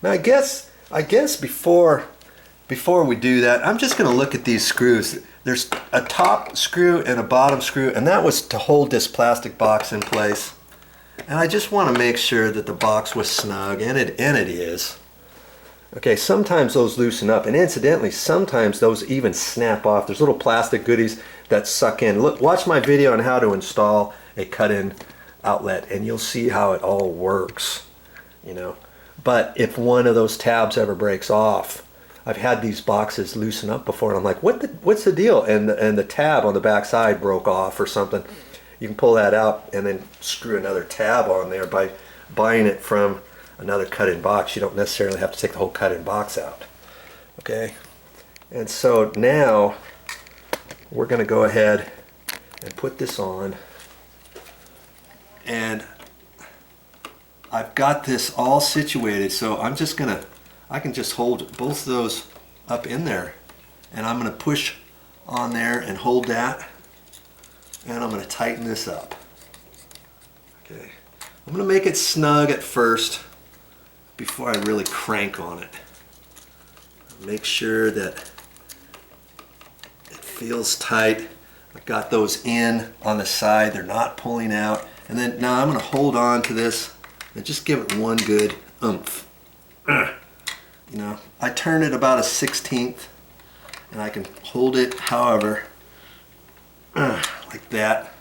Now I guess before we do that, I'm just going to look at these screws. There's a top screw and a bottom screw, and that was to hold this plastic box in place. And I just want to make sure that the box was snug, and it is. Okay, sometimes those loosen up, and incidentally, sometimes those even snap off. There's little plastic goodies that suck in. Look, watch my video on how to install a cut-in outlet, and you'll see how it all works, you know. But if one of those tabs ever breaks off, I've had these boxes loosen up before, and I'm like, what's the deal? And the tab on the back side broke off or something. You can pull that out and then screw another tab on there by buying it from another cut-in box. You don't necessarily have to take the whole cut-in box out. Okay, and so now we're going to go ahead and put this on, and I've got this all situated, so I'm just gonna, I can just hold both of those up in there, and I'm gonna push on there and hold that, and I'm gonna tighten this up. Okay, I'm gonna make it snug at first before I really crank on it. Make sure that it feels tight. I've got those in on the side, they're not pulling out. And then now I'm gonna hold on to this and just give it one good oomph. You know, I turn it about a 1/16, and I can hold it however, like that.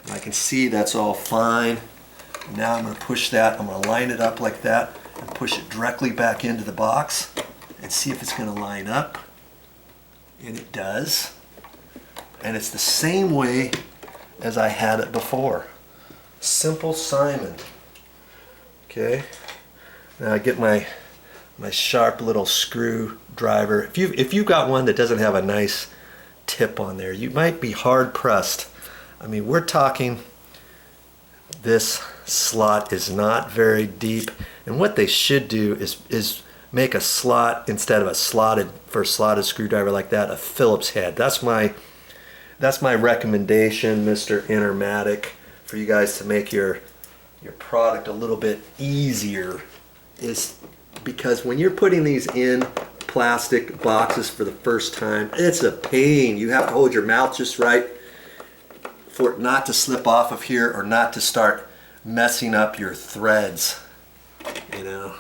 And I can see that's all fine. Now I'm going to push that, I'm going to line it up like that and push it directly back into the box and see if it's going to line up. And it does. And it's the same way as I had it before. Simple Simon. Okay. Now I get my sharp little screwdriver. If you've got one that doesn't have a nice tip on there, you might be hard pressed. I mean, we're talking, this slot is not very deep, and what they should do is make a slot instead of a slotted screwdriver like that, a Phillips head. That's my recommendation, Mr. Intermatic, for you guys to make your product a little bit easier, is because when you're putting these in plastic boxes for the first time, it's a pain. You have to hold your mouth just right for it not to slip off of here or not to start messing up your threads, you know.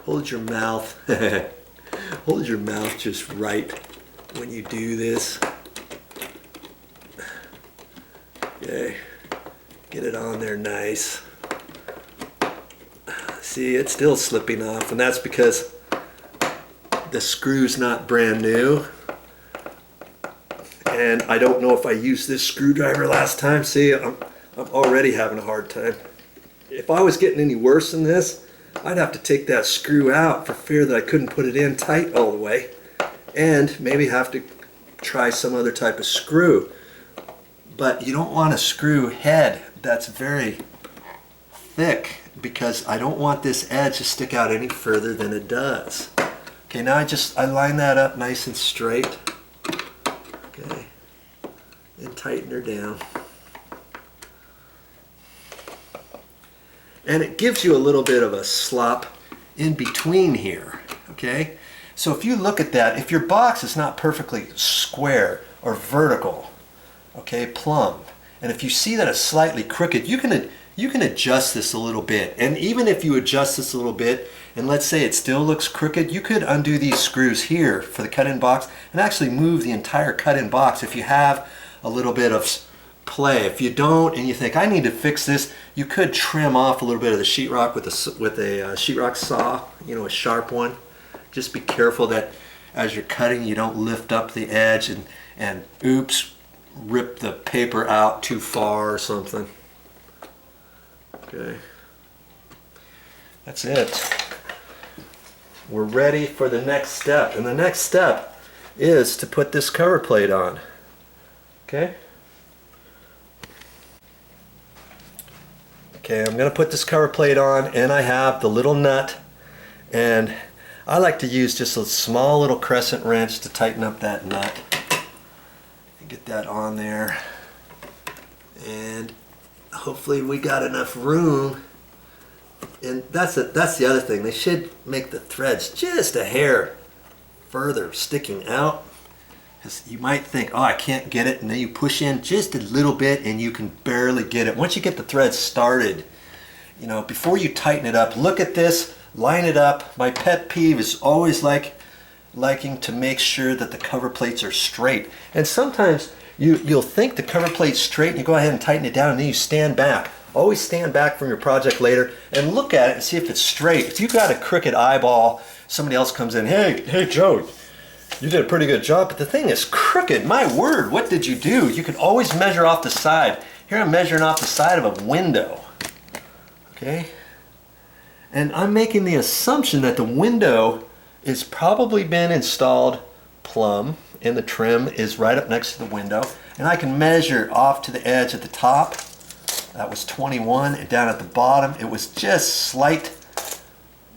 Hold your mouth, hold your mouth just right when you do this. Okay, get it on there nice. See, it's still slipping off, and that's because the screw's not brand new. And I don't know if I used this screwdriver last time. See, I'm already having a hard time. If I was getting any worse than this, I'd have to take that screw out for fear that I couldn't put it in tight all the way, and maybe have to try some other type of screw. But you don't want a screw head that's very thick, because I don't want this edge to stick out any further than it does. Okay, now I line that up nice and straight. Okay, and tighten her down. And it gives you a little bit of a slop in between here, okay? So if you look at that, if your box is not perfectly square or vertical, okay, plumb, and if you see that it's slightly crooked, you can adjust this a little bit. And even if you adjust this a little bit, and let's say it still looks crooked, you could undo these screws here for the cut-in box and actually move the entire cut-in box if you have a little bit of play. If you don't, and you think I need to fix this, you could trim off a little bit of the sheetrock with a sheetrock saw, you know, a sharp one. Just be careful that as you're cutting, you don't lift up the edge and oops, rip the paper out too far or something. Okay, that's it. We're ready for the next step, and the next step is to put this cover plate on. Okay. Okay, I'm going to put this cover plate on, and I have the little nut, and I like to use just a small little crescent wrench to tighten up that nut. Get that on there, and hopefully we got enough room. And that's the other thing. They should make the threads just a hair further sticking out. Because you might think, oh, I can't get it, and then you push in just a little bit and you can barely get it. Once you get the threads started, you know, before you tighten it up, look at this, line it up. My pet peeve is always liking to make sure that the cover plates are straight. And sometimes you'll think the cover plate's straight and you go ahead and tighten it down, and then you stand back. Always stand back from your project later and look at it and see if it's straight. If you've got a crooked eyeball, somebody else comes in, hey Joe, you did a pretty good job, but the thing is crooked. My word, what did you do? You can always measure off the side. Here I'm measuring off the side of a window. Okay? And I'm making the assumption that the window is probably been installed plumb, and the trim is right up next to the window. And I can measure off to the edge at the top. That was 21, and down at the bottom it was just slight.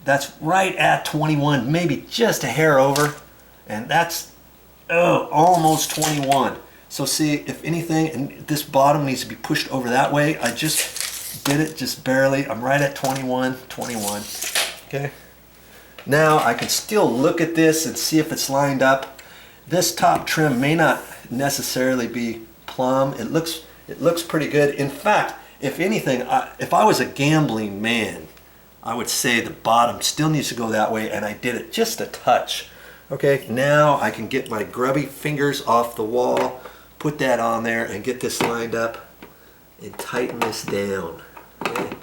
That's right at 21, maybe just a hair over, and that's almost 21. So see, if anything, and this bottom needs to be pushed over that way. I just did it just barely. I'm right at 21. Okay. Now I can still look at this and see if it's lined up. This top trim may not necessarily be plumb. It looks pretty good. In fact, if anything, if I was a gambling man, I would say the bottom still needs to go that way, and I did it just a touch. Okay, now I can get my grubby fingers off the wall, put that on there, and get this lined up and tighten this down. Okay.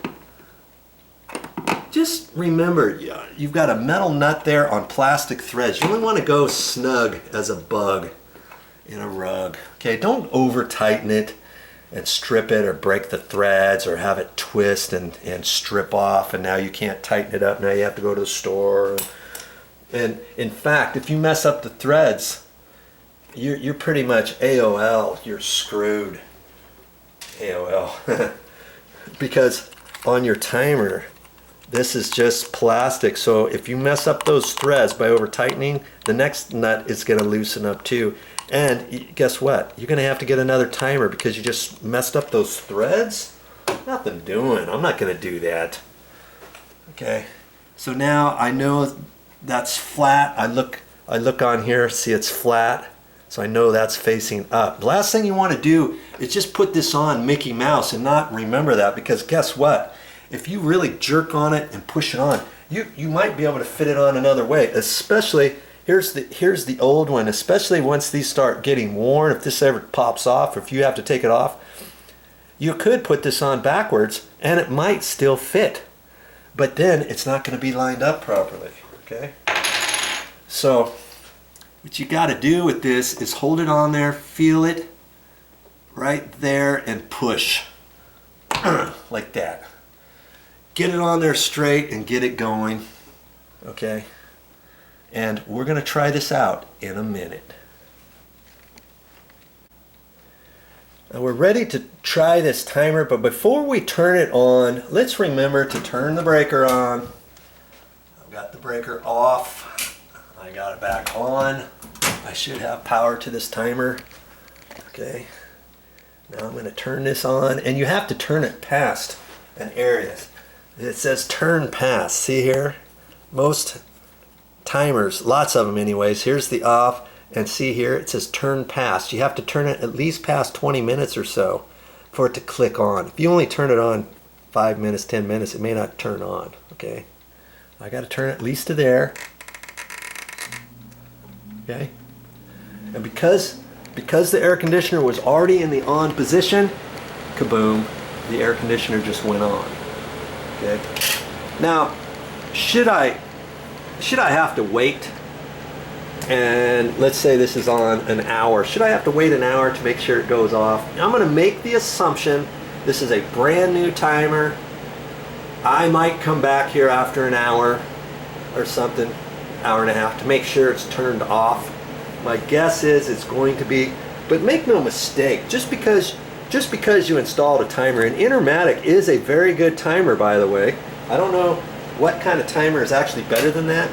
Just remember, you've got a metal nut there on plastic threads. You only want to go snug as a bug in a rug. Okay, don't over tighten it and strip it or break the threads or have it twist and strip off, and now you can't tighten it up. Now you have to go to the store. And in fact, if you mess up the threads, you're pretty much AOL. You're screwed. AOL. Because on your timer, this is just plastic. So if you mess up those threads by over tightening, the next nut is going to loosen up too. And guess what? You're going to have to get another timer because you just messed up those threads. Nothing doing. I'm not going to do that. Okay. So now I know that's flat. I look on here, see it's flat. So I know that's facing up. The last thing you want to do is just put this on Mickey Mouse and not remember that, because guess what? If you really jerk on it and push it on, you might be able to fit it on another way. Especially, here's the old one, especially once these start getting worn, if this ever pops off, or if you have to take it off, you could put this on backwards and it might still fit. But then it's not going to be lined up properly. Okay? So what you got to do with this is hold it on there, feel it right there, and push like that. Get it on there straight and get it going. Okay? And we're going to try this out in a minute. Now we're ready to try this timer, but before we turn it on, let's remember to turn the breaker on. I've got the breaker off. I got it back on. I should have power to this timer. Okay. Now I'm going to turn this on, and you have to turn it past an area. It says turn past. See here? Most timers, lots of them anyways, here's the off, and see here it says turn past. You have to turn it at least past 20 minutes or so for it to click on. If you only turn it on 5 minutes, 10 minutes, it may not turn on. Okay, I got to turn it at least to there. Okay, and because the air conditioner was already in the on position, kaboom, the air conditioner just went on. Okay, now should I have to wait, and let's say this is on an hour, should I have to wait an hour to make sure it goes off? I'm going to make the assumption this is a brand new timer. I might come back here after an hour or something, hour and a half, to make sure it's turned off. My guess is it's going to be, but make no mistake, just because you installed a timer, and Intermatic is a very good timer, by the way. I don't know what kind of timer is actually better than that.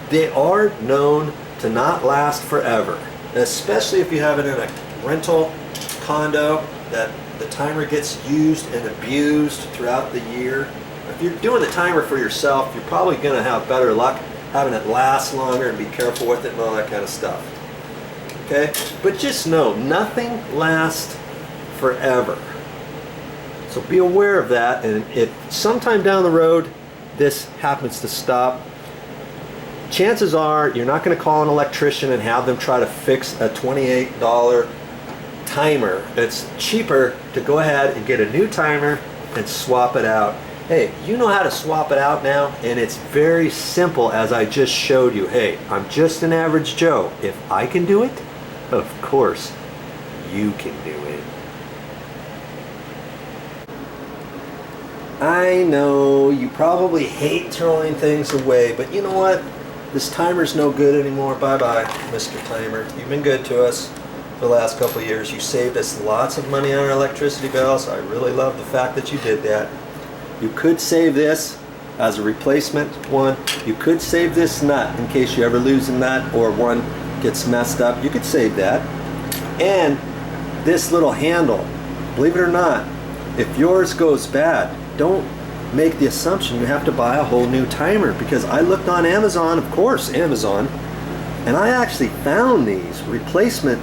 They are known to not last forever, especially if you have it in rental condo that the timer gets used and abused throughout the year. If you're doing the timer for yourself, you're probably going to have better luck having it last longer and be careful with it and all that kind of stuff. Okay? But just know, nothing lasts forever. So be aware of that, and if sometime down the road this happens to stop, chances are you're not going to call an electrician and have them try to fix a $28 timer. It's cheaper to go ahead and get a new timer and swap it out. Hey, you know how to swap it out now, and it's very simple, as I just showed you. Hey, I'm just an average Joe. If I can do it, of course you can do it. I know you probably hate throwing things away, but you know what? This timer's no good anymore. Bye-bye, Mr. Timer. You've been good to us for the last couple of years. You saved us lots of money on our electricity bills. I really love the fact that you did that. You could save this as a replacement one. You could save this nut in case you ever lose a nut or one gets messed up. You could save that. And this little handle, believe it or not, if yours goes bad, don't make the assumption you have to buy a whole new timer, because I looked on Amazon, of course, Amazon, and I actually found these replacement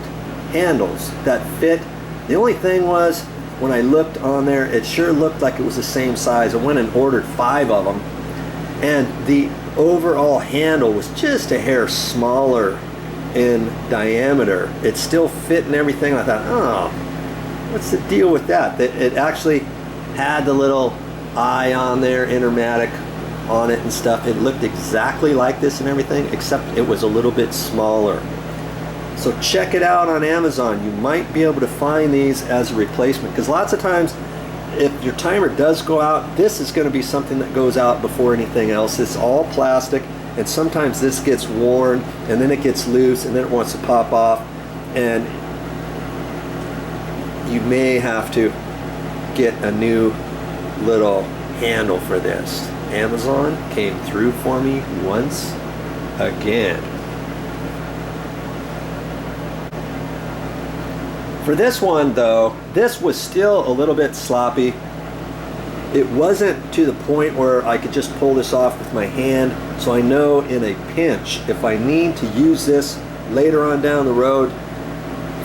handles that fit. The only thing was, when I looked on there, it sure looked like it was the same size. I went and ordered 5 of them, and the overall handle was just a hair smaller in diameter. It still fit and everything. I thought, oh, what's the deal with that? It actually had the little eye on there, Intermatic on it and stuff. It looked exactly like this and everything, except it was a little bit smaller. So check it out on Amazon. You might be able to find these as a replacement, because lots of times if your timer does go out, this is going to be something that goes out before anything else. It's all plastic, and sometimes this gets worn and then it gets loose and then it wants to pop off, and you may have to get a new little handle for this. Amazon came through for me once again. For this one though, this was still a little bit sloppy. It wasn't to the point where I could just pull this off with my hand, so I know in a pinch, if I need to use this later on down the road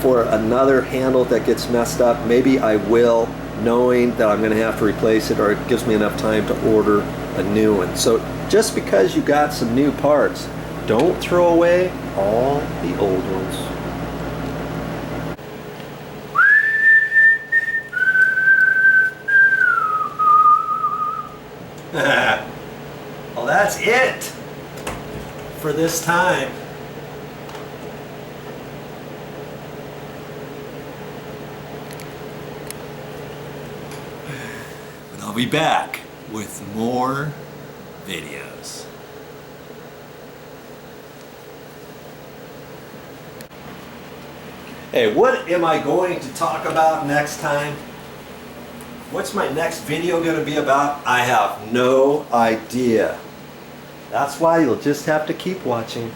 for another handle that gets messed up, maybe I will, knowing that I'm going to have to replace it, or it gives me enough time to order a new one. So just because you got some new parts, don't throw away all the old ones. Well, that's it for this time. But I'll be back with more videos. Hey, what am I going to talk about next time? What's my next video going to be about? I have no idea. That's why you'll just have to keep watching.